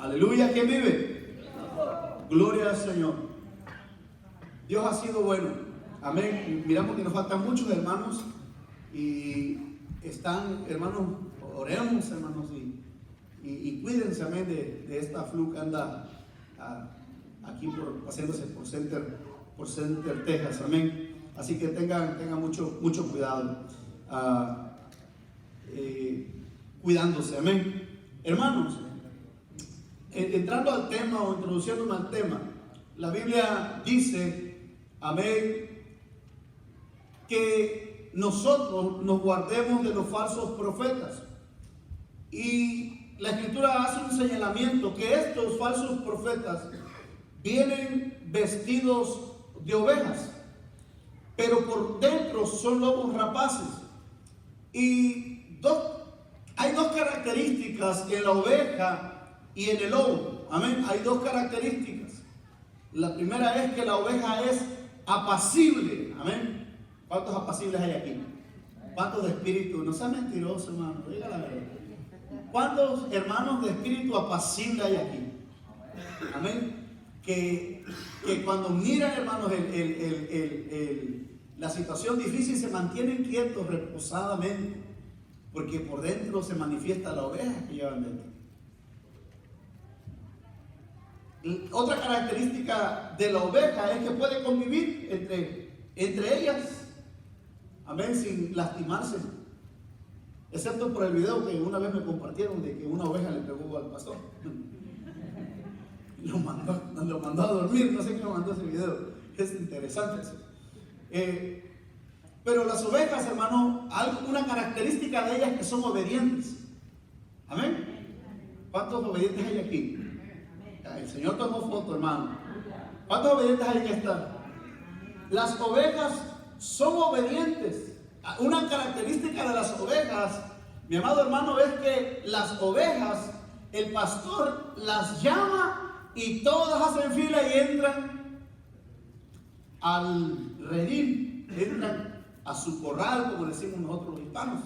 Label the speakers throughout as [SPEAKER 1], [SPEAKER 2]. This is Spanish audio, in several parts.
[SPEAKER 1] Aleluya, ¿quién vive? Gloria al Señor. Dios ha sido bueno. Amén. Miramos que nos faltan muchos hermanos y están, hermanos, oremos, hermanos, y cuídense, amén, de esta flu que anda aquí paseándose por Center, Texas, amén. Así que tengan mucho cuidado, cuidándose, amén. Hermanos, entrando al tema o introduciéndome al tema, la Biblia dice, amén, que nosotros nos guardemos de los falsos profetas. Y la Escritura hace un señalamiento que estos falsos profetas vienen vestidos de ovejas, pero por dentro son lobos rapaces. Y hay dos características en la oveja y en el lobo. Amén. Hay dos características. La primera es que la oveja es apacible. Amén. ¿Cuántos apacibles hay aquí? ¿Cuántos de espíritu? No sea mentiroso, hermano. Diga la verdad. ¿Cuántos hermanos de espíritu apacible hay aquí? Amén. Que cuando miran, hermanos, la situación difícil, se mantienen quietos reposadamente, porque por dentro se manifiesta la oveja que llevan dentro. Otra característica de la oveja es que puede convivir entre ellas, amén, sin lastimarse, excepto por el video que una vez me compartieron de que una oveja le pegó al pastor. Lo mandó a dormir, no sé quién lo mandó ese video. Es interesante eso. Pero las ovejas, hermano, una característica de ellas es que son obedientes. Amén. ¿Cuántos obedientes hay aquí? El Señor tomó foto, hermano. ¿Cuántos obedientes hay que estar? Las ovejas son obedientes. Una característica de las ovejas, mi amado hermano, es que las ovejas, el pastor las llama y todas hacen fila y entran al redil, entran a su corral, como decimos nosotros los hispanos,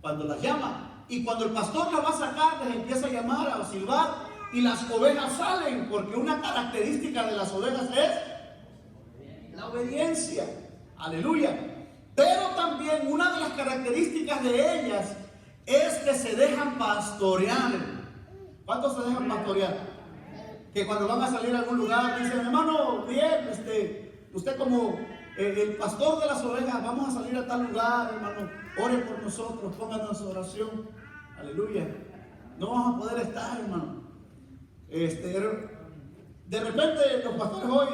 [SPEAKER 1] cuando las llama. Y cuando el pastor las va a sacar, les empieza a llamar, a silbar, y las ovejas salen, porque una característica de las ovejas es la obediencia. Aleluya. Pero también una de las características de ellas es que se dejan pastorear. ¿Cuántos se dejan pastorear? Que cuando van a salir a algún lugar dicen, hermano, bien, usted como el pastor de las ovejas, vamos a salir a tal lugar, hermano, ore por nosotros, pónganos su oración. Aleluya. No vamos a poder estar, hermano. De repente los pastores hoy,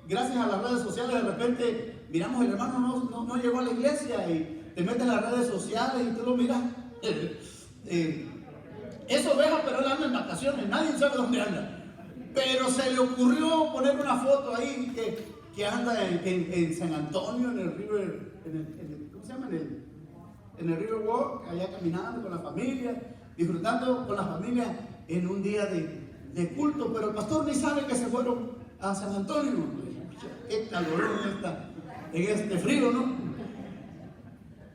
[SPEAKER 1] gracias a las redes sociales, de repente miramos, el hermano no llegó a la iglesia, y te metes en las redes sociales y tú lo miras. Es oveja, pero él anda en vacaciones, nadie sabe dónde anda. Pero se le ocurrió poner una foto ahí que anda en San Antonio, en el River, ¿cómo se llama? En el River Walk, allá caminando con la familia, disfrutando con la familia en un día de culto. Pero el pastor ni sabe que se fueron a San Antonio. Qué calorón está en este frío, ¿no?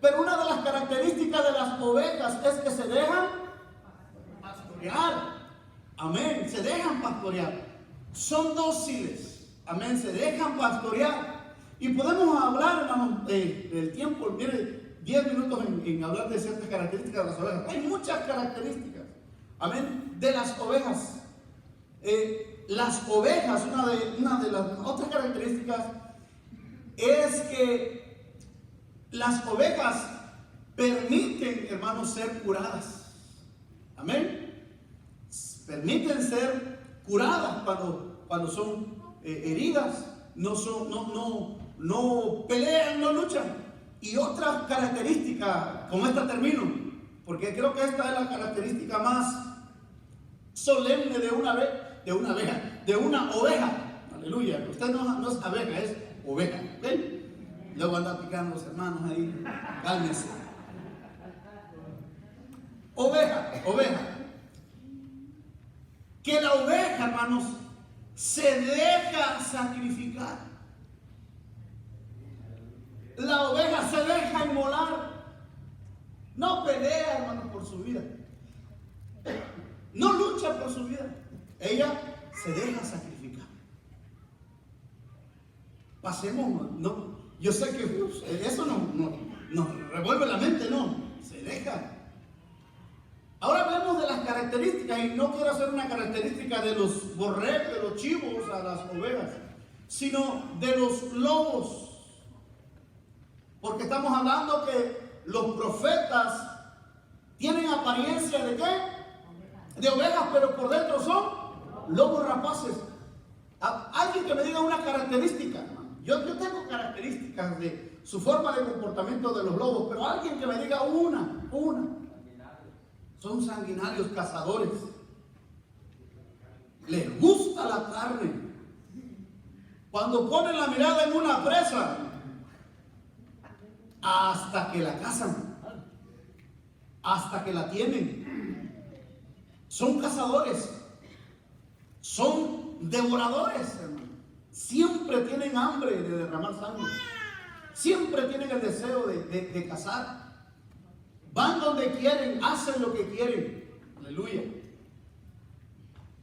[SPEAKER 1] Pero una de las características de las ovejas es que se dejan pastorear. Amén, se dejan pastorear. Son dóciles. Amén, se dejan pastorear. Y podemos hablar, hermano, del tiempo. Mire, 10 minutos en hablar de ciertas características de las ovejas. Hay muchas características. Amén, de las ovejas. Las ovejas, una de las otras características es que las ovejas permiten, hermanos, ser curadas. Amén. Permiten ser curadas cuando son heridas, no pelean, no luchan. Y otra característica, con esta termino, porque creo que esta es la característica más solemne de una oveja. Aleluya. Usted no es abeja, es oveja. ¿Ven? Luego anda picando los hermanos ahí. Cálmense. Oveja. Que la oveja, hermanos, se deja sacrificar. La oveja se deja inmolar. No pelea, hermanos, por su vida. No lucha por su vida. ella se deja sacrificar. Pasemos, no, yo sé que eso nos revuelve la mente, no, se deja. Ahora hablemos de las características, y no quiero hacer una característica de los borregos, de los chivos a las ovejas, sino de los lobos. Porque estamos hablando que los profetas tienen apariencia ¿de qué? De ovejas, pero por dentro son lobos rapaces. Alguien que me diga una característica. Yo tengo características de su forma de comportamiento de los lobos, pero alguien que me diga una. Son sanguinarios, cazadores. Les gusta la carne. Cuando ponen la mirada en una presa, hasta que la cazan, hasta que la tienen. Son cazadores, son devoradores, hermano. Siempre tienen hambre de derramar sangre, siempre tienen el deseo de cazar. Van donde quieren, hacen lo que quieren. Aleluya.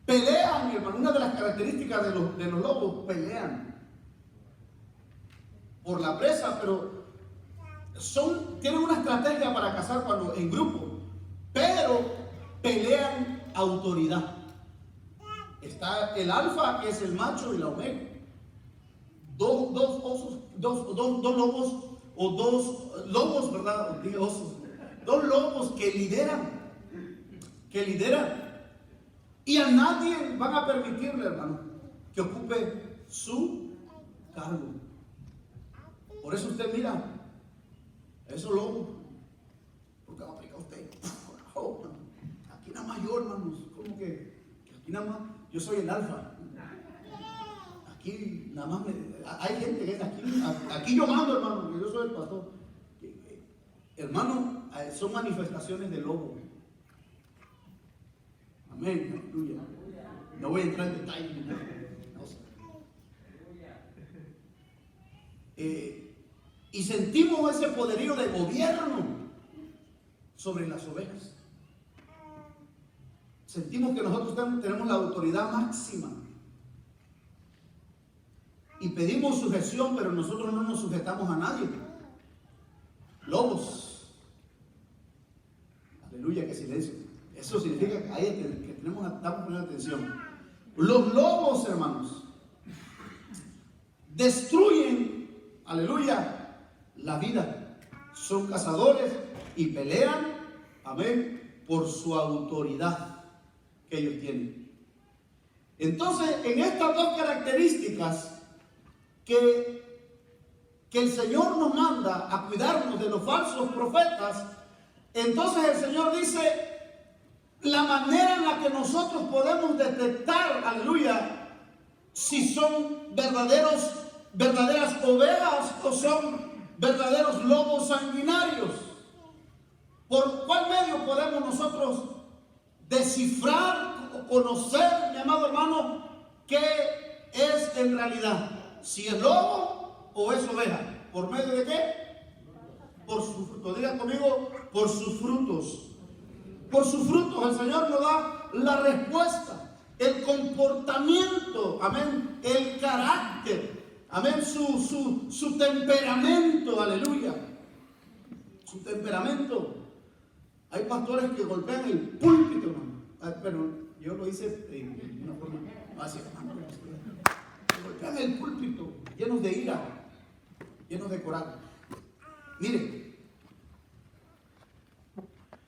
[SPEAKER 1] Pelean, mi hermano. Una de las características de los lobos, pelean por la presa, pero tienen una estrategia para cazar cuando en grupo, pero pelean autoridad. Está el alfa, que es el macho, y la omega. Dos lobos, o dos lobos, ¿verdad? Osos. Dos lobos que lideran. Y a nadie van a permitirle, hermano, que ocupe su cargo. Por eso usted mira esos lobos. ¿Por qué va a aplicar usted? Aquí nada más yo, hermanos. ¿Cómo que aquí nada más? Yo soy el alfa. Aquí nada más hay gente que es aquí yo mando, hermano, que yo soy el pastor. Hermano, son manifestaciones del lobo. Amén, aleluya. No voy a entrar en detalles. Y sentimos ese poderío de gobierno sobre las ovejas. Sentimos que nosotros tenemos la autoridad máxima. Y pedimos sujeción, pero nosotros no nos sujetamos a nadie. Lobos. Aleluya, qué silencio. Eso significa que estamos poniendo atención. Los lobos, hermanos, destruyen, aleluya, la vida. Son cazadores y pelean, amén, por su autoridad que ellos tienen. Entonces, en estas dos características que el Señor nos manda a cuidarnos de los falsos profetas, entonces el Señor dice la manera en la que nosotros podemos detectar, aleluya, si son verdaderas ovejas o son verdaderos lobos sanguinarios. ¿Por cuál medio podemos nosotros descifrar o conocer, mi amado hermano, qué es en realidad? Si es lobo o es oveja. ¿Por medio de qué? Por sus frutos. Diga conmigo, por sus frutos. Por sus frutos el Señor nos da la respuesta. El comportamiento, amén. El carácter, amén. Su temperamento, aleluya. Su temperamento. Hay pastores que golpean el púlpito, hermano. Pero yo lo hice de una forma así, hermano. Golpean el púlpito, llenos de ira, llenos de coraje. Mire,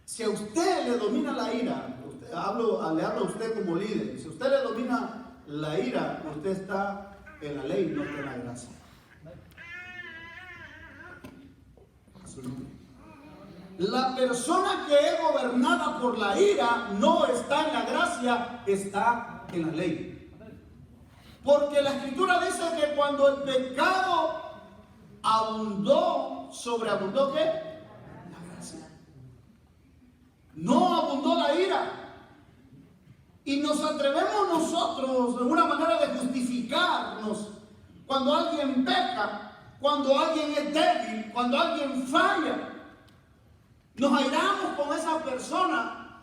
[SPEAKER 1] si a usted le domina la ira, le hablo a usted como líder, si a usted le domina la ira, usted está en la ley, no está en la gracia. La persona que es gobernada por la ira no está en la gracia, está en la ley. Porque la Escritura dice que cuando el pecado abundó, sobreabundó ¿qué? La gracia. No abundó la ira. Y nos atrevemos nosotros de una manera de justificarnos cuando alguien peca, cuando alguien es débil, cuando alguien falla. Nos airamos con esa persona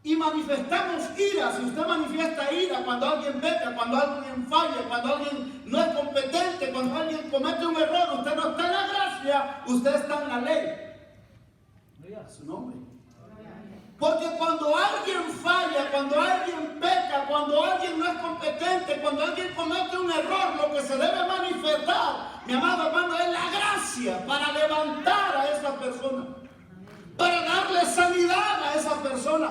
[SPEAKER 1] y manifestamos ira, si usted manifiesta ira cuando alguien peca, cuando alguien falla, cuando alguien no es competente, cuando alguien comete un error, usted no está en la gracia, usted está en la ley. Su nombre. Porque cuando alguien falla, cuando alguien peca, cuando alguien no es competente, cuando alguien comete un error, lo que se debe manifestar, mi amado hermano, es la gracia para levantar a esa persona, para darle sanidad a esa persona,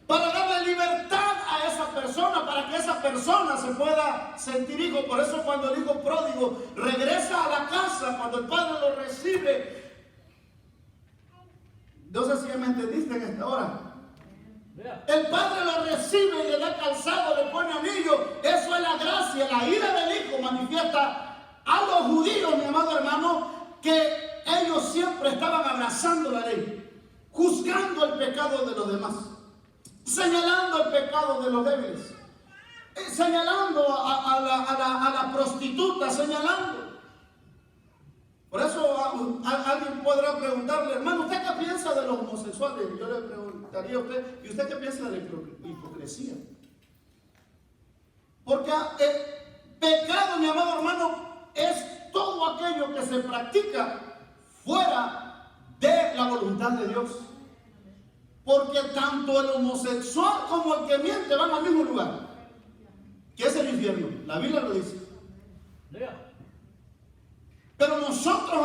[SPEAKER 1] para darle libertad a esa persona, para que esa persona se pueda sentir hijo. Por eso cuando el hijo pródigo regresa a la casa, cuando el padre lo recibe, no sé si ya me entendiste en esta hora. El padre lo recibe y le da calzado, le pone anillo. Eso es la gracia. La ira del hijo manifiesta a los judíos, mi amado hermano, que ellos siempre estaban abrazando la ley, juzgando el pecado de los demás, señalando el pecado de los débiles, señalando a la prostituta, señalando. Por eso alguien podrá preguntarle, hermano, ¿usted qué piensa de los homosexuales? Yo le preguntaría a usted, ¿y usted qué piensa de la hipocresía? Porque pecado, mi amado hermano, es todo aquello que se practica fuera de la voluntad de Dios. Porque tanto el homosexual como el que miente van al mismo lugar, que es el infierno. La Biblia lo dice. Pero nosotros,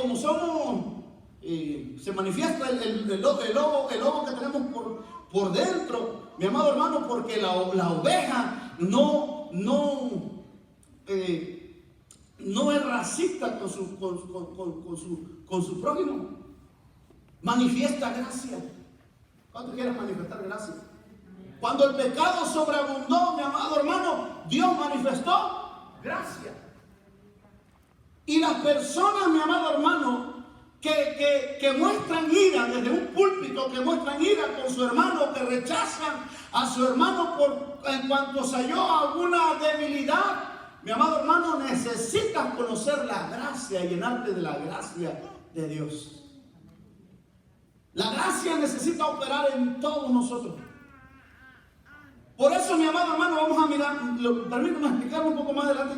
[SPEAKER 1] como somos, se manifiesta el lobo que tenemos por dentro, mi amado hermano, porque la oveja no es racista con su prójimo. Manifiesta gracia. ¿Cuánto quieres manifestar gracia? Cuando el pecado sobreabundó, mi amado hermano, Dios manifestó gracia. Y las personas, mi amado hermano, que muestran ira desde un púlpito, que muestran ira con su hermano, que rechazan a su hermano en cuanto se halló alguna debilidad, mi amado hermano, necesitas conocer la gracia y llenarte de la gracia de Dios. La gracia necesita operar en todos nosotros. Por eso, mi amado hermano, vamos a mirar, permítame explicar un poco más adelante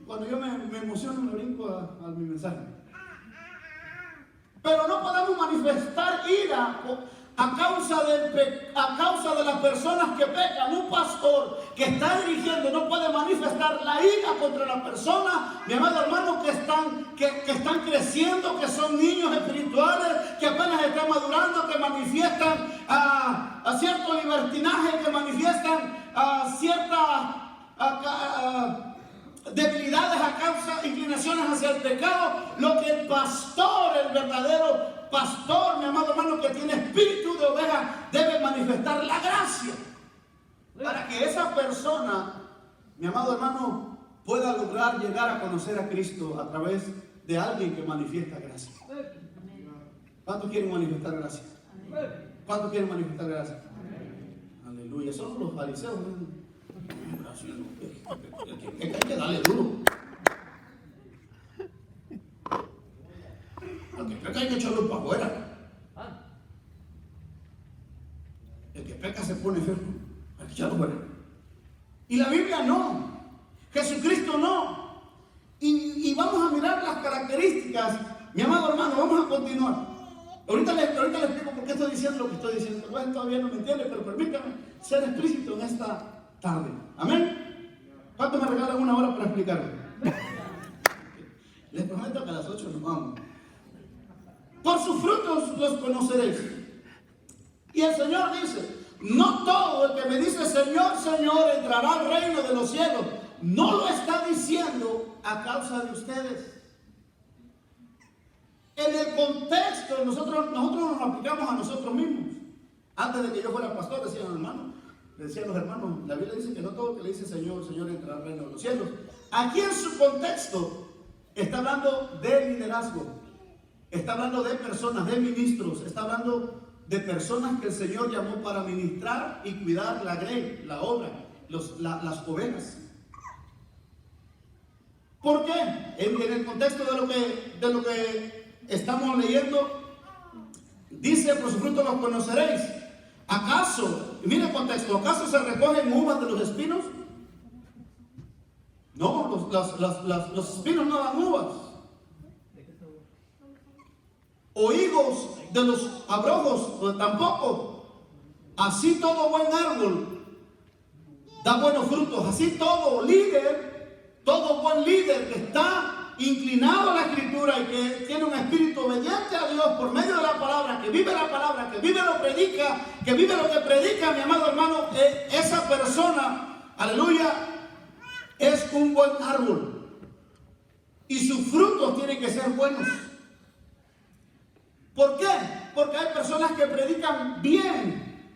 [SPEAKER 1] cuando yo me emociono, me brinco a mi mensaje. Pero no podemos manifestar ira a causa de las personas que pecan. Un pastor que está dirigiendo no puede manifestar la ira contra las personas, mi amado hermano, que están creciendo, que son niños espirituales, que apenas están madurando, que manifiestan a cierto libertinaje, que manifiestan cierta debilidades a causa, inclinaciones hacia el pecado. Lo que el pastor, el verdadero pastor, mi amado hermano, que tiene espíritu de oveja, debe manifestar la gracia para que esa persona, mi amado hermano, pueda lograr llegar a conocer a Cristo a través de alguien que manifiesta gracia. ¿Cuántos quieren manifestar gracia? ¿Cuántos quieren manifestar gracia? Aleluya. Son los fariseos. Hay que darle duro. Al que peca hay que echarlo para afuera. El que peca se pone enfermo. Hay que echarlo fuera. Y la Biblia no. Jesucristo no. Y vamos a mirar las características. Mi amado hermano, vamos a continuar. Ahorita le explico por qué estoy diciendo lo que estoy diciendo. Bueno, todavía no me entiende, pero permítame ser explícito en esta tarde. Amén. ¿Cuánto me regalan una hora para explicarlo? Les prometo que a las 8 nos vamos. Por sus frutos los conoceréis. Y el Señor dice, no todo el que me dice Señor, Señor, entrará al reino de los cielos. No lo está diciendo a causa de ustedes. En el contexto, nosotros nos aplicamos a nosotros mismos. Antes de que yo fuera pastor, decían los hermanos, la Biblia dice que no todo el que le dice Señor, Señor, entrará al reino de los cielos. Aquí en su contexto está hablando de liderazgo, está hablando de personas, de ministros, está hablando de personas que el Señor llamó para ministrar y cuidar la grey, la obra, las ovejas. ¿Por qué? En el contexto de lo que estamos leyendo, dice, por su fruto los conoceréis. ¿Acaso Y mire el contexto, ¿acaso se recogen uvas de los espinos? No, los espinos no dan uvas. O higos de los abrojos, pues tampoco. Así todo buen árbol da buenos frutos. Así todo líder, todo buen líder que está inclinado a la Escritura y que tiene un espíritu obediente a Dios por medio de la palabra, que vive la palabra, que vive lo predica, que vive lo que predica, mi amado hermano, esa persona, aleluya, es un buen árbol. Y sus frutos tienen que ser buenos. ¿Por qué? Porque hay personas que predican bien.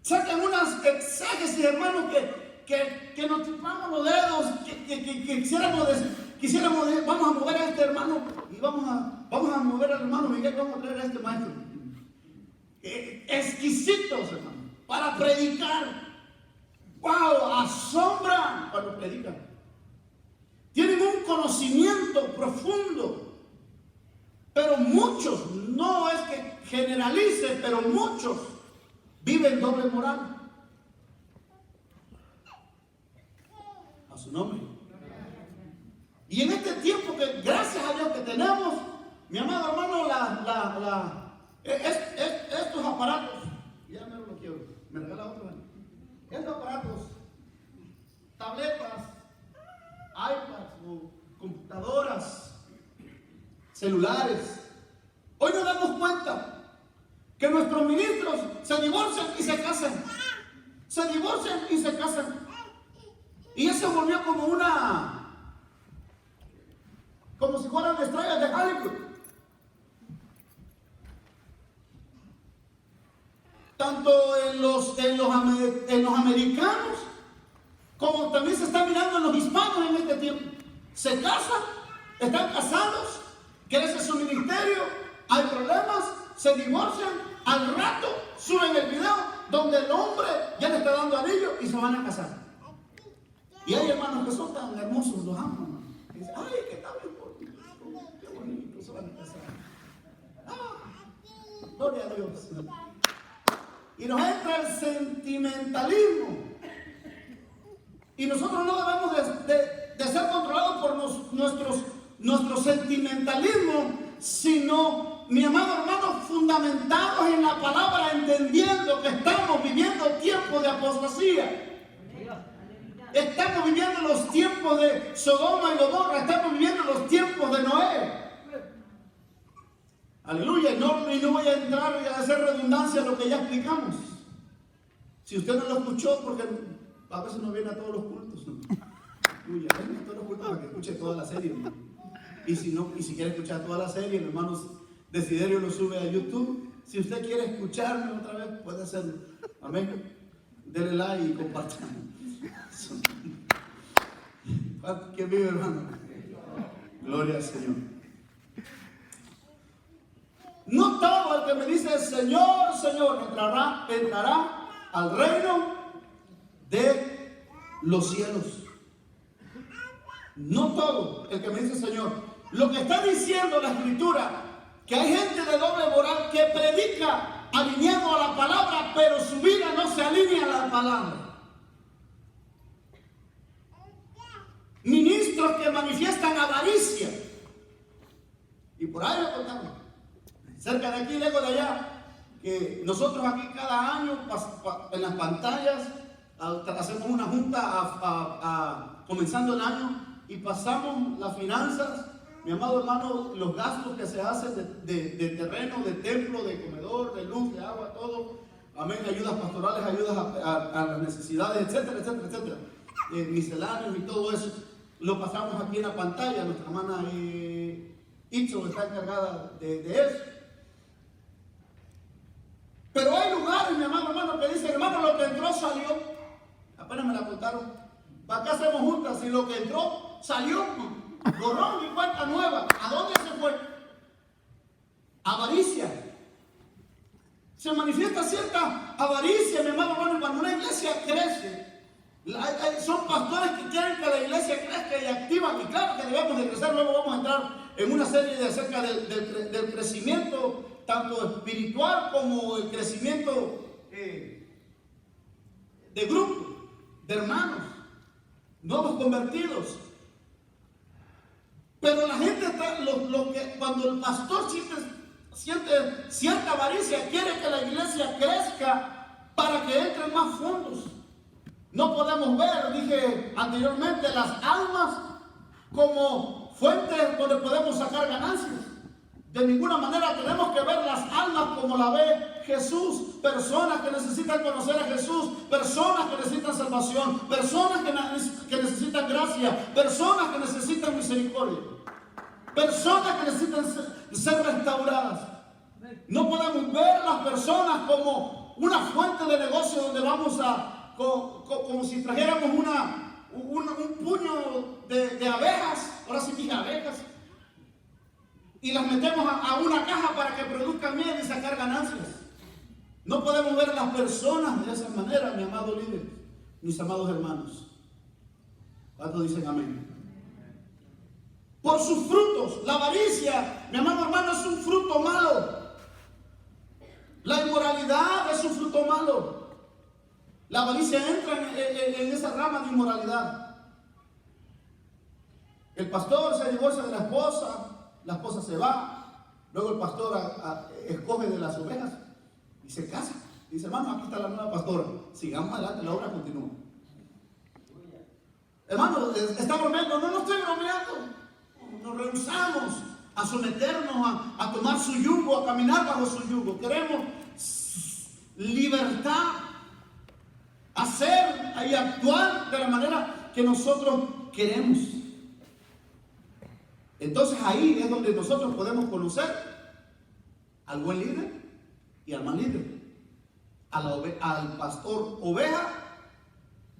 [SPEAKER 1] Sacan unas exégesis, hermanos, que nos chupamos los dedos, que quisiéramos, vamos a mover a este hermano y vamos a mover al hermano Miguel, vamos a traer a este maestro. Exquisitos, hermano, para predicar. ¡Wow! Asombran cuando predican. Tienen un conocimiento profundo. Pero muchos, no es que generalice, pero muchos viven doble moral. A su nombre. Y en este tiempo que gracias a Dios que tenemos, mi amado hermano, estos aparatos, ya me lo quiero, me regala otro. Estos aparatos, tabletas, iPads o computadoras, celulares. Hoy nos damos cuenta que nuestros ministros se divorcian y se casan. Se divorcian y se casan. Y eso volvió como si fueran estrellas de Hollywood. Tanto en los americanos como también se está mirando en los hispanos en este tiempo. Se casan, están casados, crece su ministerio, hay problemas, se divorcian, al rato suben el video donde el hombre ya le está dando anillo y se van a casar. Y hay hermanos que son tan hermosos, los amo. Y dicen, ay, qué tal, qué bonito, se van a casar. Gloria a Dios. Y nos entra el sentimentalismo. Y nosotros no debemos de ser controlados por nuestro sentimentalismo, sino, mi amado hermano, fundamentados en la palabra, entendiendo que estamos viviendo tiempos de apostasía. Estamos viviendo los tiempos de Sodoma y Gomorra, estamos viviendo los tiempos de Noé. Aleluya, y no voy a entrar y a hacer redundancia a lo que ya explicamos. Si usted no lo escuchó, porque a veces no viene a todos los cultos. Aleluya, venga a todos los cultos para que escuche toda la serie. Y si quiere escuchar toda la serie, el hermano Desiderio lo sube a YouTube. Si usted quiere escucharme otra vez, puede hacerlo. Amén. Dele like y compartan. ¿Quién vive, hermano? Gloria al Señor. No todo el que me dice Señor, Señor, entrará al reino de los cielos. No todo el que me dice Señor. Lo que está diciendo la Escritura, que hay gente de doble moral que predica alineado a la palabra, pero su vida no se alinea a la palabra. Ministros que manifiestan avaricia. Y por ahí lo contamos. Cerca de aquí, lejos de allá, que nosotros aquí cada año en las pantallas hacemos una junta comenzando el año y pasamos las finanzas, mi amado hermano, los gastos que se hacen de terreno, de templo, de comedor, de luz, de agua, todo. Amén, ayudas pastorales, ayudas a las necesidades, etcétera, etcétera, etcétera. Misceláneos y todo eso. Lo pasamos aquí en la pantalla. Nuestra hermana Itzo está encargada de eso. Pero hay lugares, mi amado hermano, que dicen, hermano, lo que entró salió. Apenas me la contaron. ¿Para qué hacemos juntas? Si lo que entró salió, borrón y cuenta nueva. ¿A dónde se fue? Avaricia. Se manifiesta cierta avaricia, mi amado hermano, cuando una iglesia crece. Son pastores que quieren que la iglesia crezca y activan, y claro que debemos de crecer. Luego vamos a entrar en una serie acerca del crecimiento tanto espiritual como el crecimiento de grupo, de hermanos, nuevos convertidos. Pero la gente está, cuando el pastor siente cierta avaricia, quiere que la iglesia crezca para que entren más fondos. No podemos ver, dije anteriormente, las almas como fuentes donde podemos sacar ganancias. De ninguna manera tenemos que ver las almas como la ve Jesús. Personas que necesitan conocer a Jesús, personas que necesitan salvación, personas que necesitan gracia, personas que necesitan misericordia, personas que necesitan ser restauradas. No podemos ver las personas como una fuente de negocio donde vamos a, como si trajéramos un puño de abejas, ahora sí dije abejas, y las metemos a una caja para que produzcan miel y sacar ganancias. No podemos ver a las personas de esa manera, mi amado líder, mis amados hermanos. ¿Cuántos dicen amén? Por sus frutos. La avaricia, mi amado hermano, es un fruto malo. La inmoralidad es un fruto malo. La avaricia entra en esa rama de inmoralidad. El pastor se divorcia de la esposa se va, luego el pastor escoge de las ovejas y se casa. Dice, hermano, aquí está la nueva pastora, sigamos adelante, la obra continúa. Hermano, ¿está bromeando? No estoy bromeando. Nos rehusamos a someternos, a tomar su yugo, a caminar bajo su yugo. Queremos libertad, hacer y actuar de la manera que nosotros queremos. Entonces ahí es donde nosotros podemos conocer al buen líder y al mal líder, al pastor oveja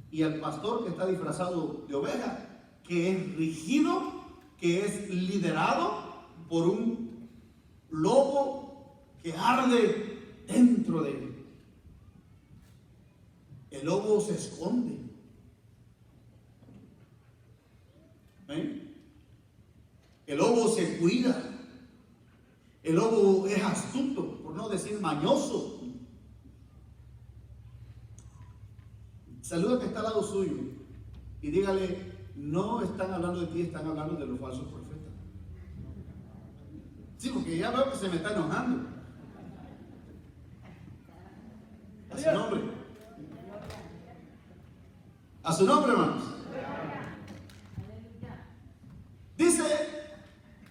[SPEAKER 1] y al pastor que está disfrazado de oveja, que es rígido, que es liderado por un lobo que arde dentro de él. El lobo se esconde. ¿Ven? El lobo se cuida. El lobo es astuto, por no decir mañoso. Saluda al que está al lado suyo y dígale, no están hablando de ti, están hablando de los falsos profetas. Sí, porque ya veo que se me está enojando. A su nombre. A su nombre, hermanos. Dice,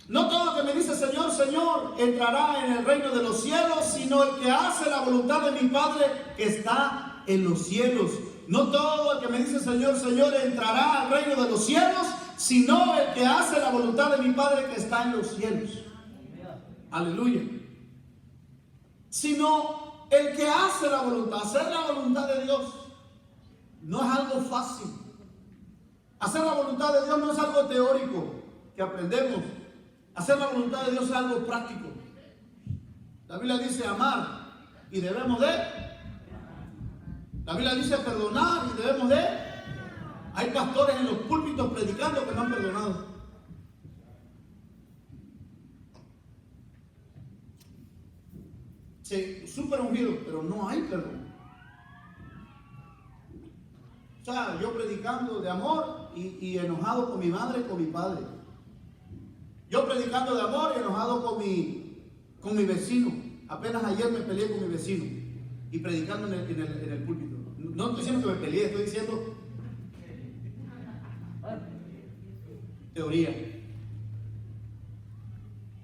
[SPEAKER 1] no todo el que me dice Señor, Señor, entrará en el reino de los cielos, sino el que hace la voluntad de mi Padre que está en los cielos. No todo el que me dice Señor, Señor, entrará al reino de los cielos, sino el que hace la voluntad de mi Padre que está en los cielos. Aleluya. Sino el que hace la voluntad, hacer la voluntad de Dios, no es algo fácil. Hacer la voluntad de Dios no es algo teórico que aprendemos. Hacer la voluntad de Dios es algo práctico. La Biblia dice amar y debemos de. La Biblia dice perdonar y debemos de. Hay pastores en los púlpitos predicando que no han perdonado. Sí, súper ungido, pero no hay perdón. O sea, yo predicando de amor y enojado con mi madre y con mi padre. Yo predicando de amor y enojado con mi vecino. Apenas ayer me peleé con mi vecino y predicando en el púlpito. No estoy diciendo que me peleé, estoy diciendo teoría.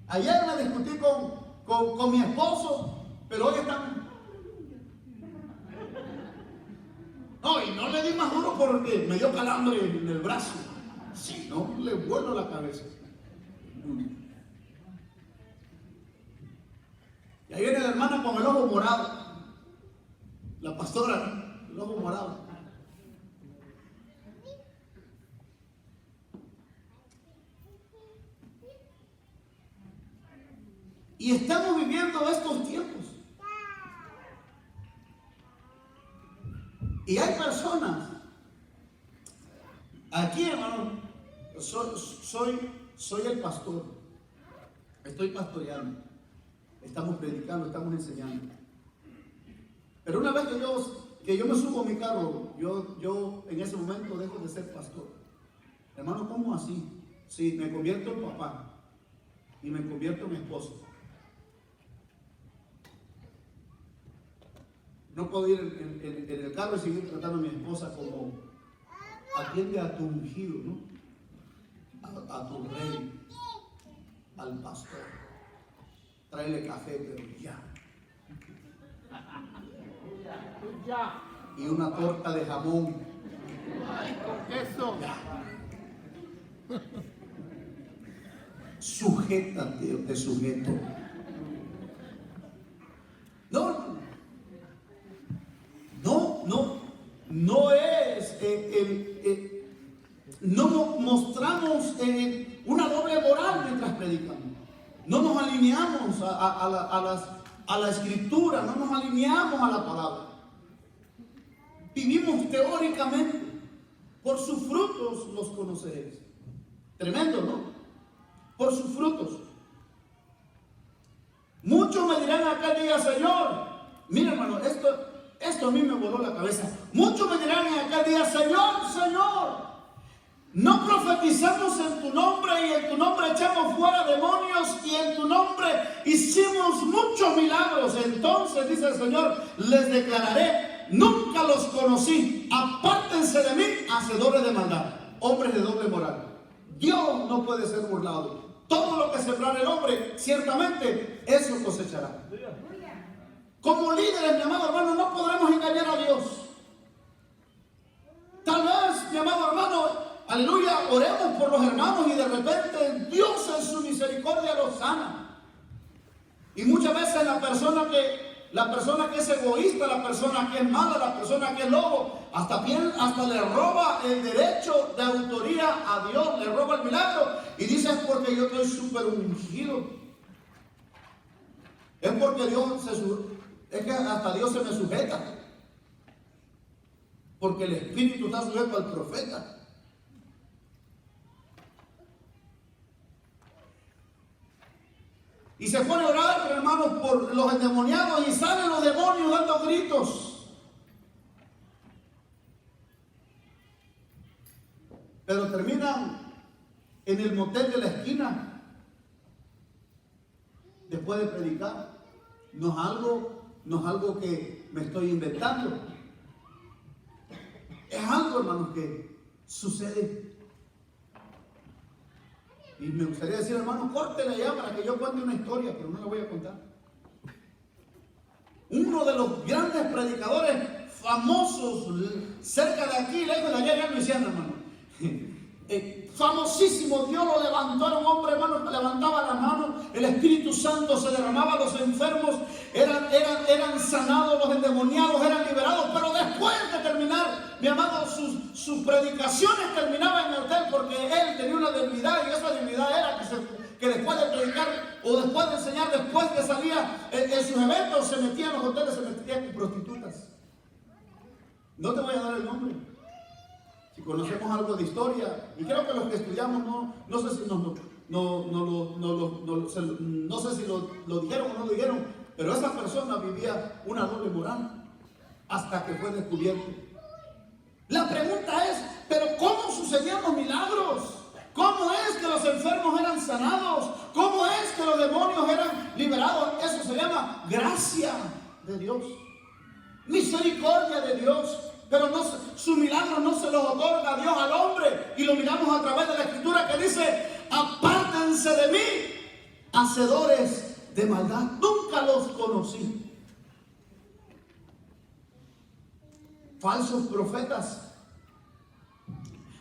[SPEAKER 1] Ayer me discutí con mi esposo, pero hoy están. No, y no le di más duro porque me dio calambre en el brazo. Si no, le vuelo la cabeza. Y ahí viene la hermana con el ojo morado. La pastora, el ojo morado. Y estamos viviendo estos tiempos. Y hay personas. Aquí, hermano, soy el pastor. Estoy pastoreando. Estamos predicando, estamos enseñando. Pero una vez que yo que yo me subo a mi carro, yo en ese momento dejo de ser pastor. Hermano, ¿cómo así? Sí, me convierto en papá y me convierto en esposo. No puedo ir en el carro y seguir tratando a mi esposa como atiende a tu ungido, ¿no? A tu rey, al pastor. Tráele café, pero ya. Y una torta de jamón.
[SPEAKER 2] Ay, con queso.
[SPEAKER 1] Ya. Sujétate o te sujeto. No es, no mostramos una doble moral mientras predicamos. No nos alineamos a la escritura, no nos alineamos a la palabra. Vivimos teóricamente, por sus frutos los conoceréis. Tremendo, ¿no? Por sus frutos. Muchos me dirán aquel día, Señor, mira hermano, esto a mí me voló la cabeza. Muchos me dirán en aquel día, Señor, Señor, no profetizamos en tu nombre y en tu nombre echamos fuera demonios y en tu nombre hicimos muchos milagros. Entonces dice el Señor, les declararé, nunca los conocí, apártense de mí, hacedores de maldad, hombres de doble moral. Dios no puede ser burlado. Todo lo que sembrará el hombre, ciertamente eso cosechará. Como líderes, mi amado hermano, no podremos engañar a Dios. Tal vez, mi amado hermano, aleluya, oremos por los hermanos y de repente Dios en su misericordia los sana. Y muchas veces la persona que es egoísta, la persona que es mala, la persona que es lobo, hasta le roba el derecho de autoría a Dios, le roba el milagro y dice es porque yo estoy súper ungido. Es porque es que hasta Dios se me sujeta. Porque el Espíritu está sujeto al profeta. Y se pone a orar, hermanos, por los endemoniados y salen los demonios dando gritos. Pero terminan en el motel de la esquina después de predicar. No es algo que me estoy inventando. Es algo, hermanos, que sucede. Y me gustaría decir, hermano, córtela ya para que yo cuente una historia, pero no la voy a contar. Uno de los grandes predicadores famosos cerca de aquí, lejos de allá en Luisiana, hermano. Famosísimo, Dios lo levantó, era un hombre, hermano, que levantaba las manos, el Espíritu Santo se derramaba, los enfermos eran sanados, los endemoniados eran liberados, pero después de terminar, mi amado, sus predicaciones terminaban en el hotel porque él tenía una debilidad y esa debilidad era que después de predicar o después de enseñar, después que salía en sus eventos, se metía en los hoteles, se metía con prostitutas. No te voy a dar el nombre. Si conocemos algo de historia, y creo que los que estudiamos no sé si no sé si lo dijeron o no lo dijeron, pero esa persona vivía una doble moral hasta que fue descubierto. La pregunta es, ¿pero cómo sucedían los milagros? ¿Cómo es que los enfermos eran sanados? ¿Cómo es que los demonios eran liberados? Eso se llama gracia de Dios, misericordia de Dios. Pero su milagro no se lo otorga Dios al hombre. Y lo miramos a través de la Escritura que dice, apártense de mí, hacedores de maldad. Nunca los conocí. Falsos profetas,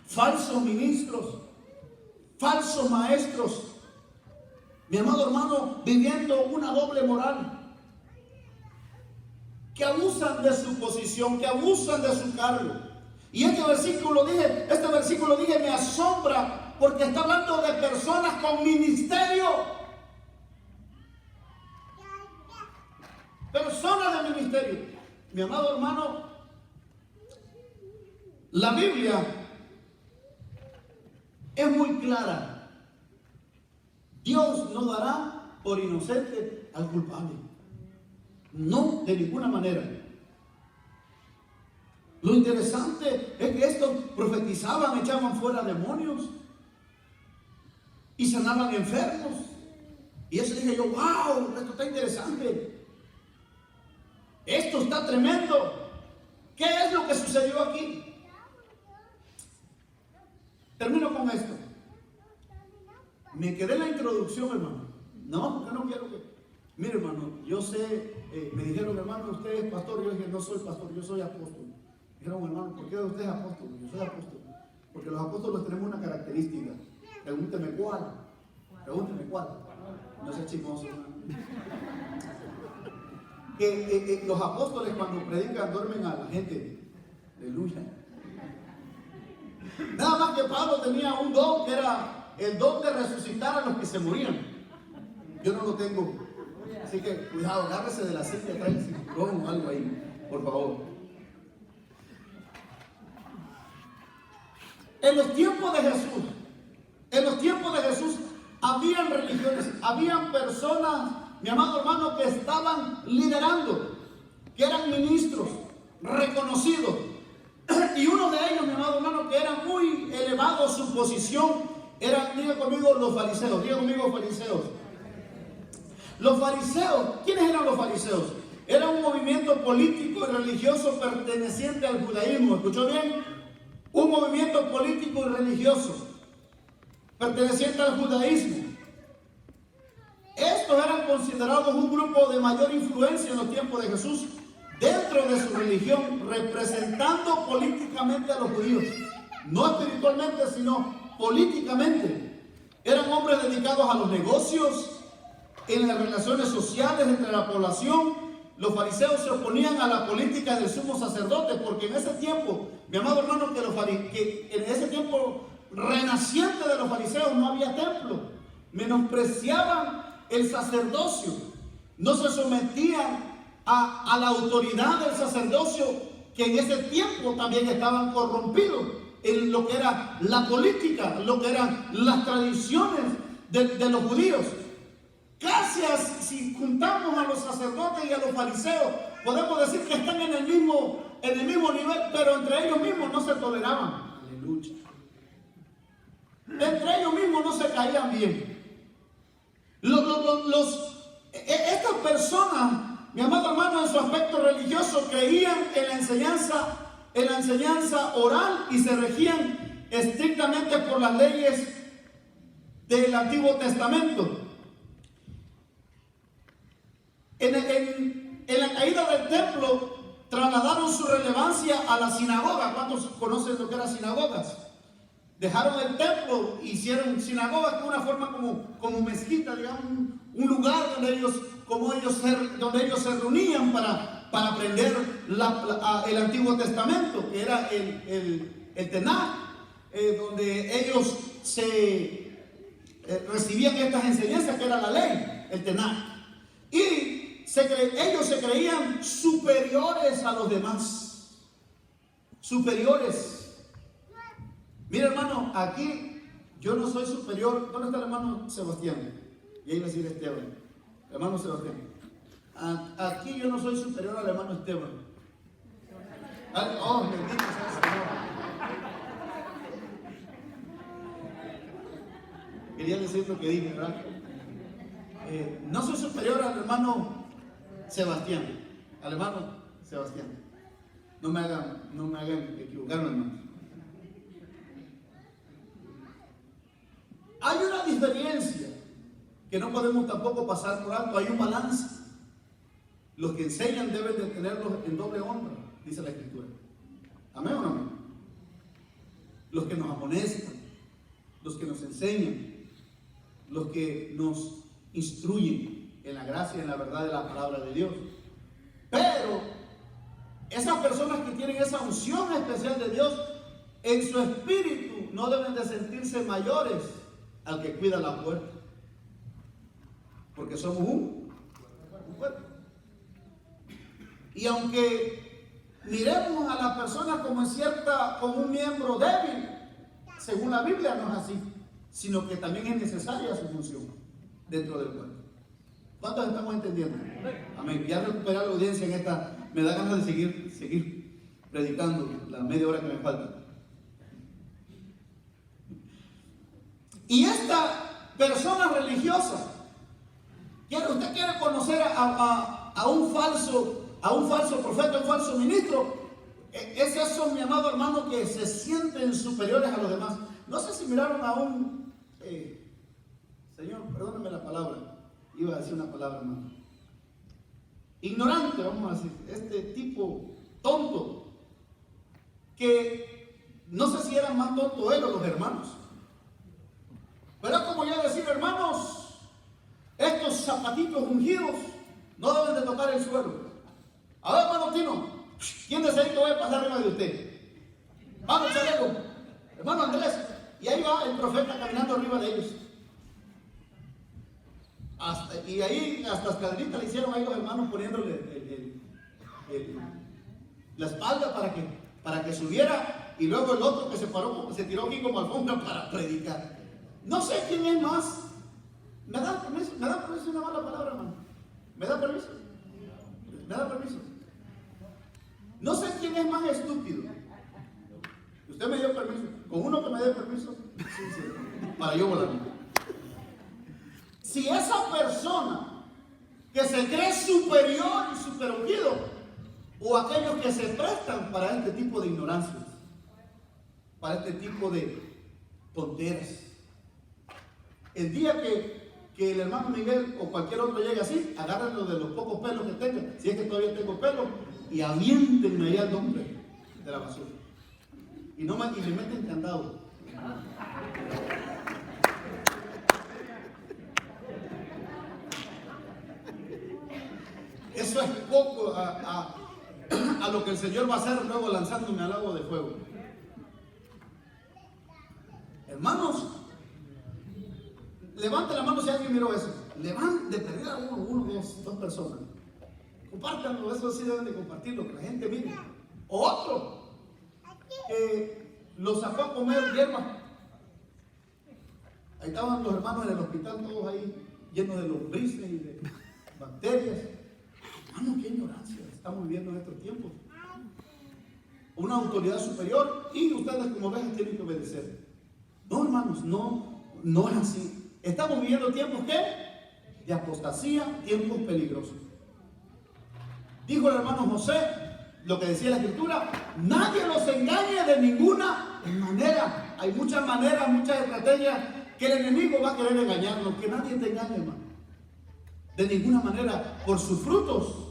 [SPEAKER 1] falsos ministros, falsos maestros. Mi amado hermano, viviendo una doble moral. Que abusan de su posición, que abusan de su cargo. Y este versículo dije, me asombra porque está hablando de personas con ministerio. Personas de ministerio. Mi amado hermano, la Biblia es muy clara. Dios no dará por inocente al culpable. No, de ninguna manera. Lo interesante es que estos profetizaban, echaban fuera demonios y sanaban enfermos. Y eso dije yo, wow, esto está interesante. Esto está tremendo. ¿Qué es lo que sucedió aquí? Termino con esto. Me quedé en la introducción, hermano. No, porque no quiero que... Mire, hermano, yo sé, me dijeron, hermano, usted es pastor. Yo dije, no soy pastor, yo soy apóstol. Dijeron, hermano, ¿por qué usted es apóstol? Yo soy apóstol. Porque los apóstoles tenemos una característica. Pregúnteme cuál. Pregúnteme cuál. No sea chismoso, hermano. Que los apóstoles cuando predican duermen a la gente. Aleluya. Nada más que Pablo tenía un don que era el don de resucitar a los que se morían. Yo no lo tengo. Así que cuidado, agárrese de la silla, trae el cinturón o algo ahí, por favor. En los tiempos de Jesús, habían religiones, habían personas, mi amado hermano, que estaban liderando, que eran ministros reconocidos. Y uno de ellos, mi amado hermano, que era muy elevado su posición, era, diga conmigo, los fariseos. Diga conmigo, fariseos. Los fariseos, ¿quiénes eran los fariseos? Era un movimiento político y religioso perteneciente al judaísmo. ¿Escuchó bien? Un movimiento político y religioso perteneciente al judaísmo. Estos eran considerados un grupo de mayor influencia en los tiempos de Jesús dentro de su religión, representando políticamente a los judíos. No espiritualmente, sino políticamente. Eran hombres dedicados a los negocios, en las relaciones sociales entre la población. Los fariseos se oponían a la política del sumo sacerdote, porque en ese tiempo, mi amado hermano, que en ese tiempo renaciente de los fariseos no había templo. Menospreciaban el sacerdocio, no se sometían a la autoridad del sacerdocio, que en ese tiempo también estaban corrompidos en lo que era la política, lo que eran las tradiciones de los judíos. Gracias, si juntamos a los sacerdotes y a los fariseos, podemos decir que están en el mismo nivel, pero entre ellos mismos no se toleraban. Aleluya. Entre ellos mismos no se caían bien. Estas personas, mi amado hermano, en su aspecto religioso, creían en la enseñanza oral y se regían estrictamente por las leyes del Antiguo Testamento. En la caída del templo trasladaron su relevancia a la sinagoga. ¿Cuántos conocen lo que eran sinagogas? Dejaron el templo, hicieron sinagogas, que es una forma como mezquita, digamos, un lugar donde ellos se reunían para aprender el Antiguo Testamento, que era el Tanaj, donde ellos recibían estas enseñanzas, que era la ley, el Tanaj. Y ellos se creían superiores a los demás. Superiores. Mira, hermano, aquí yo no soy superior. ¿Dónde está el hermano Sebastián? Y ahí va a decir Esteban. El hermano Sebastián. Aquí yo no soy superior al hermano Esteban. Oh, bendito sea el Señor. Quería decir lo que dije, ¿verdad? No soy superior al hermano Sebastián. Al hermano Sebastián. No me hagan equivocarme, hermano. Hay una diferencia que no podemos tampoco pasar por alto. Hay un balance. Los que enseñan deben de tenerlos en doble honra, dice la Escritura. ¿Amén o no amén? Los que nos amonestan, los que nos enseñan, los que nos instruyen en la gracia y en la verdad de la palabra de Dios. Pero esas personas que tienen esa unción especial de Dios, en su espíritu no deben de sentirse mayores al que cuida la puerta, porque somos un cuerpo. Y aunque miremos a las personas como un miembro débil, según la Biblia no es así, sino que también es necesaria su función dentro del cuerpo. ¿Cuántos estamos entendiendo? Amén. Ya recuperar la audiencia en esta, me da ganas de seguir. predicando la media hora que me falta. Y esta persona religiosa, usted quiere conocer a un falso profeta, un falso ministro. Es eso, mi amado hermano, que se sienten superiores a los demás. No sé si miraron a un señor, perdónenme la palabra, iba a decir una palabra, hermano, ignorante, vamos a decir, este tipo tonto, que no sé si era más tonto él o los hermanos, pero es como yo decir, hermanos, estos zapatitos ungidos no deben de tocar el suelo. A ver, hermano Tino, ¿quién desea que voy a pasar arriba de usted? Vamos, Chaleco, hermano Andrés, y ahí va el profeta caminando arriba de ellos. Y ahí hasta escaleritas le hicieron ahí los hermanos poniéndole la espalda para que subiera, y luego el otro que se paró, se tiró aquí como alfombra para predicar. No sé quién es más. ¿Me da permiso una mala palabra, hermano? ¿Me da permiso? ¿Me da permiso? No sé quién es más estúpido. Usted me dio permiso. Con uno que me dé permiso, sí, para yo volar. Si esa persona que se cree superior y superungido, o aquellos que se prestan para este tipo de ignorancias, para este tipo de tonteras, el día que el hermano Miguel o cualquier otro llegue así, agárrenlo de los pocos pelos que tenga, si es que todavía tengo pelo, y aviéntenme ahí al nombre de la basura. Y me meten candado. Eso es poco a lo que el Señor va a hacer luego lanzándome al lago de fuego. Hermanos, levante la mano si alguien miró eso. Levante, de perdida dos personas. Compártanlo, eso sí deben de compartirlo, que la gente mire. Otro que lo sacó a comer hierba. Ahí estaban los hermanos en el hospital, todos ahí llenos de lombrices y de bacterias. Hermano, qué ignorancia estamos viviendo en estos tiempos. Una autoridad superior y ustedes como ovejas tienen que obedecer. No, hermanos, no es así. Estamos viviendo tiempos ¿qué? De apostasía, tiempos peligrosos. Dijo el hermano José, lo que decía la Escritura, nadie los engañe de ninguna manera. Hay muchas maneras, muchas estrategias que el enemigo va a querer engañarnos. Que nadie te engañe, hermano. De ninguna manera. Por sus frutos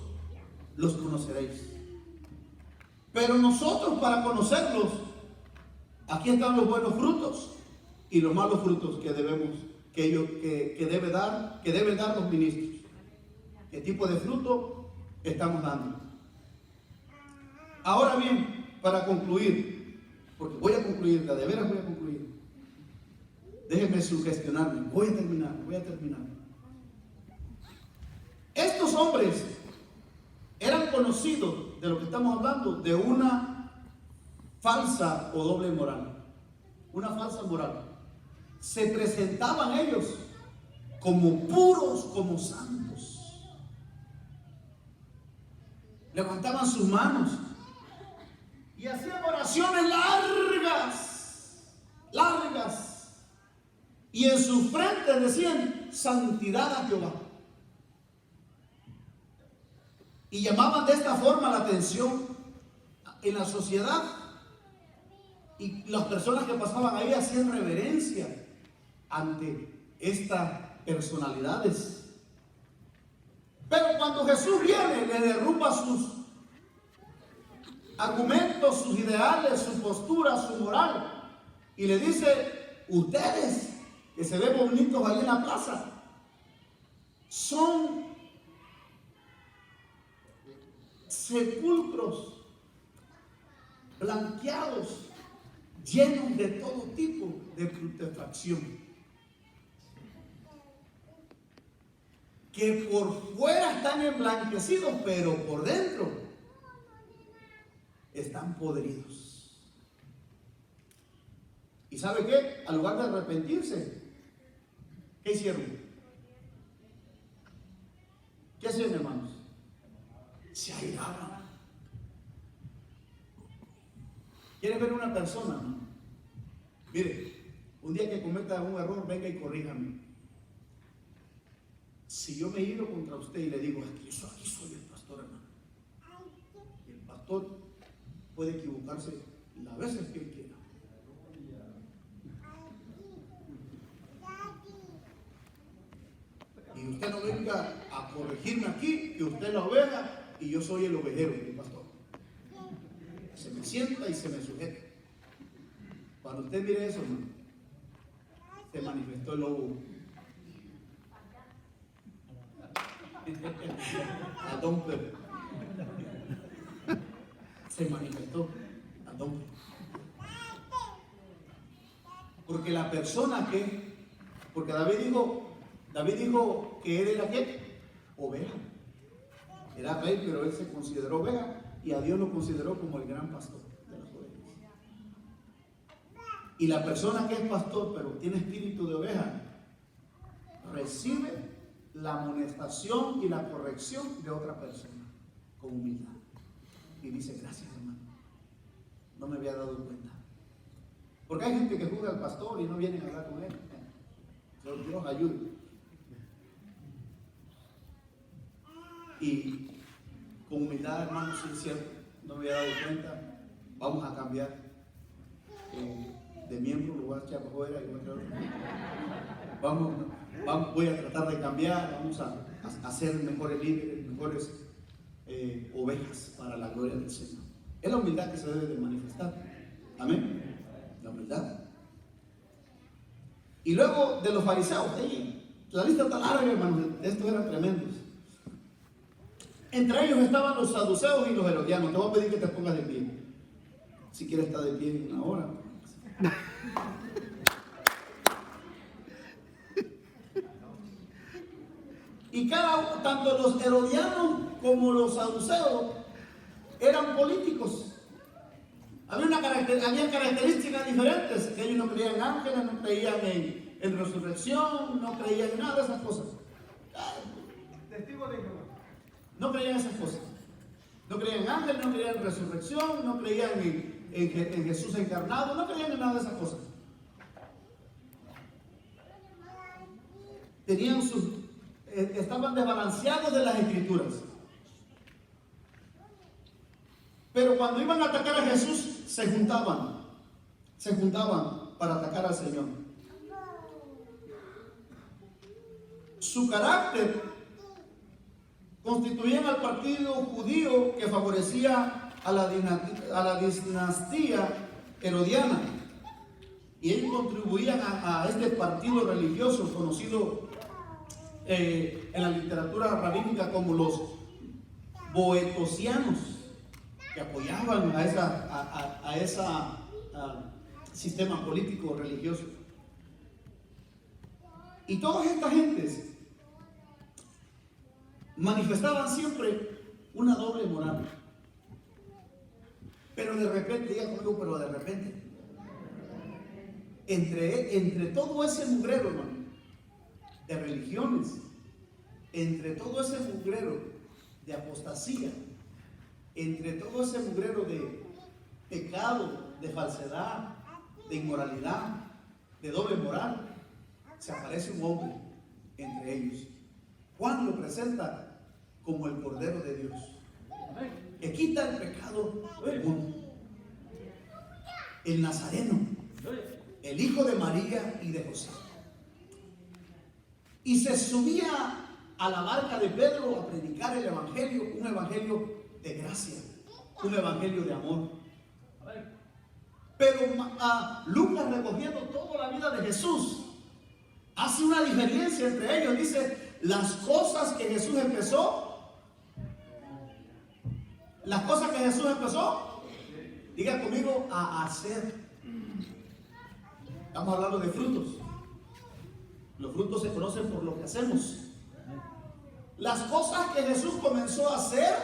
[SPEAKER 1] los conoceréis. Pero nosotros, para conocerlos, aquí están los buenos frutos y los malos frutos que deben dar los ministros. ¿Qué tipo de fruto estamos dando? Ahora bien, para concluir, porque voy a concluir, de veras voy a concluir. Déjenme sugestionarme, voy a terminar. Estos hombres eran conocidos, de lo que estamos hablando, de una falsa o doble moral. Una falsa moral. Se presentaban ellos como puros, como santos. Levantaban sus manos y hacían oraciones largas. Y en su frente decían, santidad a Jehová. Y llamaban de esta forma la atención en la sociedad. Y las personas que pasaban ahí hacían reverencia ante estas personalidades. Pero cuando Jesús viene, le derrumba sus argumentos, sus ideales, su postura, su moral. Y le dice, ustedes que se ven bonitos ahí en la plaza, son sepulcros blanqueados, llenos de todo tipo de putrefacción, que por fuera están emblanquecidos, pero por dentro están podridos. ¿Y sabe qué? Al lugar de arrepentirse, ¿qué hicieron? ¿Qué hacían, hermanos? Se airaban. ¿Quiere ver una persona? ¿No? Mire, un día que cometa un error, venga y corríjame. Si yo me he ido contra usted y le digo, aquí soy el pastor, hermano. Y el pastor puede equivocarse las veces que él quiera. Y usted no venga a corregirme aquí, que usted es la oveja y yo soy el ovejero, el pastor. Se me sienta y se me sujeta. Cuando usted mire eso, hermano, se manifestó el lobo. A Don Pedro. Se manifestó a Don Pedro. Porque la persona porque David dijo que él era ¿qué? Oveja. Era rey, pero él se consideró oveja y a Dios lo consideró como el gran pastor de las ovejas. Y la persona que es pastor, pero tiene espíritu de oveja, recibe la amonestación y la corrección de otra persona con humildad. Y dice, gracias, hermano. No me había dado cuenta. Porque hay gente que juzga al pastor y no vienen a hablar con él. Dios ayude. Y con humildad, hermano, sí es cierto, no me había dado cuenta. Vamos a cambiar de miembro, lo voy a echar afuera y voy a traer otro. Voy a tratar de cambiar, vamos a ser mejores líderes, mejores ovejas para la gloria del Señor. Es la humildad que se debe de manifestar. Amén. La humildad. Y luego de los fariseos, la lista está larga, hermanos, estos eran tremendos. Entre ellos estaban los saduceos y los herodianos. Te voy a pedir que te pongas de pie. Si quieres estar de pie en una hora. Y tanto los herodianos como los saduceos eran políticos. Había características diferentes, que ellos no creían en ángeles, no creían en resurrección, no creían en nada de esas cosas. Testigo de Jehová. No creían en esas cosas. No creían en ángeles, no creían en resurrección, no creían en Jesús encarnado, no creían en nada de esas cosas. Estaban desbalanceados de las escrituras. Pero cuando iban a atacar a Jesús, se juntaban para atacar al Señor. Su carácter constituían al partido judío que favorecía a la dinastía herodiana, y ellos contribuían a este partido religioso conocido en la literatura rabínica como los boetosianos, que apoyaban a ese sistema político religioso. Y todas estas gentes manifestaban siempre una doble moral. Pero de repente, diga conmigo, pero de repente, entre todo ese mugrero, hermano, de religiones, entre todo ese mugrero de apostasía, entre todo ese mugrero de pecado, de falsedad, de inmoralidad, de doble moral, se aparece un hombre entre ellos. Juan lo presenta como el Cordero de Dios, que quita el pecado del mundo. El Nazareno, el hijo de María y de José. Y se subía a la barca de Pedro a predicar el evangelio, un evangelio de gracia, un evangelio de amor. Pero Lucas, recogiendo toda la vida de Jesús, hace una diferencia entre ellos. Dice, las cosas que Jesús empezó, diga conmigo, a hacer. Estamos hablando de frutos. Los frutos se conocen por lo que hacemos. Las cosas que Jesús comenzó a hacer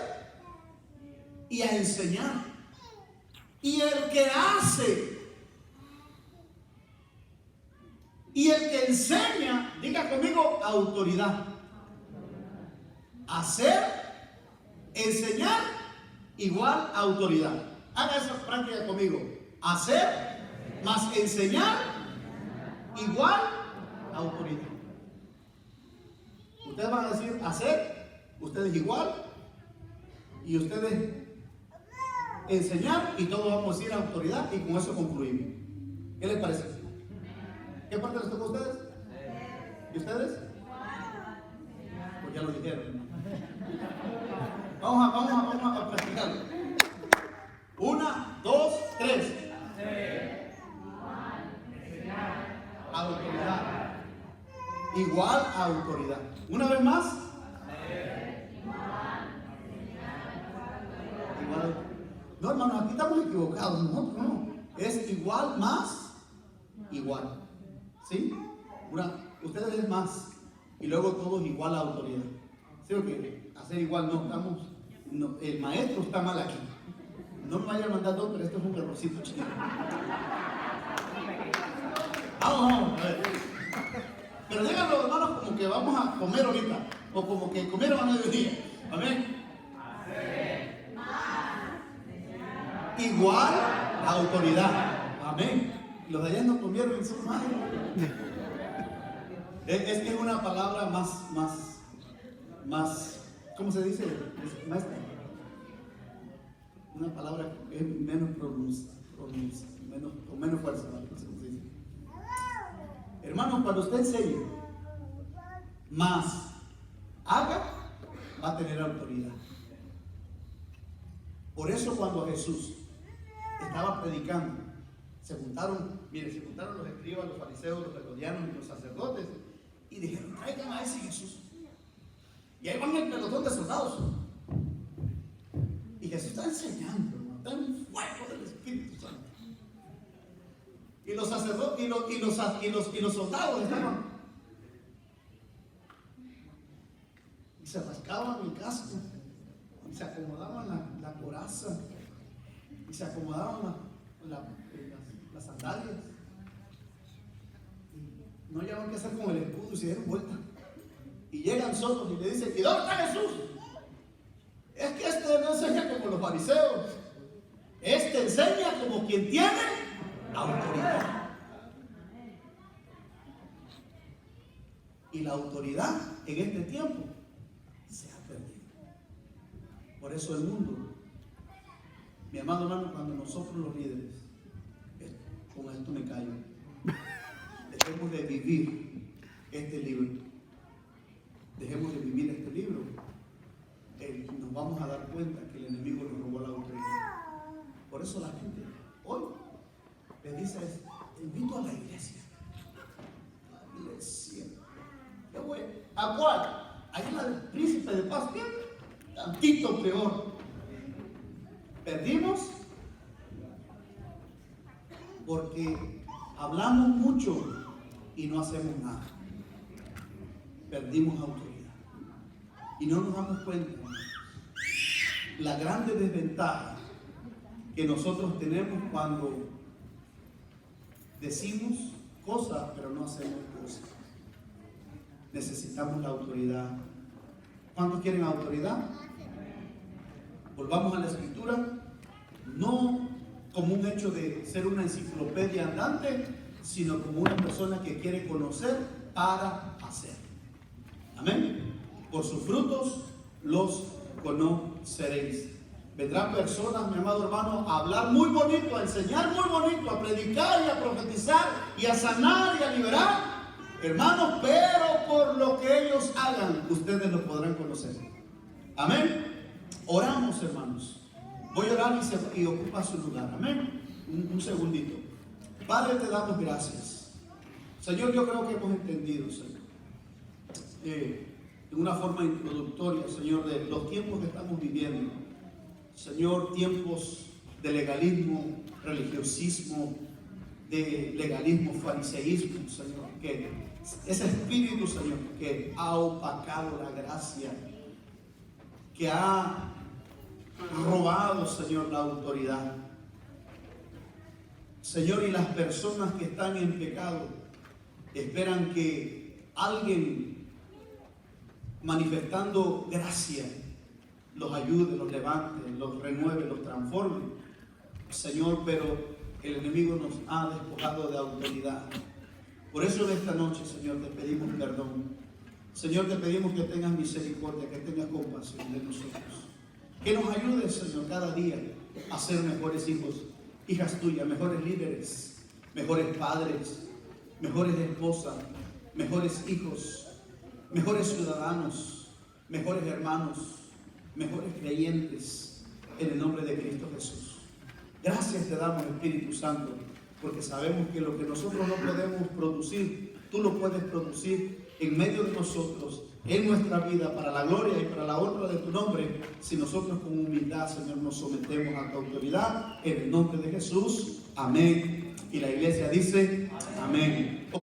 [SPEAKER 1] y a enseñar. Y el que hace y el que enseña, diga conmigo, autoridad. Hacer, enseñar, igual autoridad. Haga esa práctica conmigo. hacer más enseñar igual autoridad. Ustedes van a decir hacer, ustedes igual, y ustedes enseñar, y todos vamos a decir autoridad, y con eso concluimos. ¿Qué les parece? ¿Qué parte les toca a ustedes? ¿Y ustedes? Pues ya lo dijeron, hermano. Vamos a practicarlo. 1, 2, 3. Autoridad. Igual a autoridad. Una vez más. Igual. No, hermanos, aquí estamos equivocados. No. Es igual más igual. ¿Sí? Ustedes es más. Y luego todos igual a autoridad. ¿Sí? Porque hacer igual no, el maestro está mal aquí. No me vayan a mandar dos, pero esto es un errorcito chiquito. Vamos, a ver. Pero díganlo, hermanos, como que vamos a comer ahorita, o como que comieron a mediodía. Amén. Igual a autoridad. Amén. Los de allá no comieron en sus manos. Es que es una palabra más, ¿cómo se dice? Maestra. Una palabra que es menos con menos fuerza, ¿no? No sé cómo se dice. Hermanos, cuando usted enseñe más haga, va a tener autoridad. Por eso cuando Jesús estaba predicando, se juntaron los escribas, los fariseos, los herodianos y los sacerdotes, y dijeron, traigan a ese Jesús. Y ahí van el pelotón de soldados. Y Jesús está enseñando, hermano, está en un fuego del Espíritu Santo. Y los sacerdotes y los soldados estaban. Y se rascaban el casco. Y se acomodaban la coraza. Y se acomodaban las sandalias. Y no hallaban qué hacer con el escudo y se dieron vuelta. Y llegan solos y le dicen, ¿y dónde está Jesús? Es que este no enseña como los fariseos. Este enseña como quien tiene autoridad. Y la autoridad en este tiempo se ha perdido. Por eso el mundo, mi amado hermano, cuando nosotros los líderes, con esto me callo, dejemos de vivir este libro, nos vamos a dar cuenta que el enemigo nos robó la autoridad. Por eso la gente hoy le dice, te invito a la iglesia. La iglesia. ¿Qué voy? ¿A cuál? Ahí en la del Príncipe de Paz. ¿Qué? Tantito peor. Perdimos porque hablamos mucho y no hacemos nada. Perdimos autoridad. Y no nos damos cuenta la grande desventaja que nosotros tenemos cuando decimos cosas pero no hacemos cosas. Necesitamos la autoridad. ¿Cuántos quieren autoridad? Volvamos a la escritura, no como un hecho de ser una enciclopedia andante, sino como una persona que quiere conocer para hacer. Amén. Por sus frutos los conoceréis. Vendrán personas, mi amado hermano, a hablar muy bonito, a enseñar muy bonito, a predicar y a profetizar y a sanar y a liberar, hermanos, pero por lo que ellos hagan, ustedes lo podrán conocer. Amén. Oramos, hermanos. Voy a orar y ocupa su lugar. Amén. Un segundito. Padre, te damos gracias. Señor, yo creo que hemos entendido, Señor, de una forma introductoria, Señor, de los tiempos que estamos viviendo. Señor, tiempos de legalismo, religiosismo, de legalismo, fariseísmo, Señor, que ese espíritu, Señor, que ha opacado la gracia, que ha robado, Señor, la autoridad. Señor, y las personas que están en pecado esperan que alguien manifestando gracia los ayude, los levante, los renueve, los transforme. Señor, pero el enemigo nos ha despojado de autoridad. Por eso en esta noche, Señor, te pedimos perdón. Señor, te pedimos que tengas misericordia, que tengas compasión de nosotros. Que nos ayudes, Señor, cada día a ser mejores hijos, hijas tuyas, mejores líderes, mejores padres, mejores esposas, mejores hijos, mejores ciudadanos, mejores hermanos, mejores creyentes, en el nombre de Cristo Jesús. Gracias te damos, Espíritu Santo, porque sabemos que lo que nosotros no podemos producir, tú lo puedes producir en medio de nosotros, en nuestra vida, para la gloria y para la honra de tu nombre, si nosotros con humildad, Señor, nos sometemos a tu autoridad, en el nombre de Jesús. Amén. Y la iglesia dice, amén.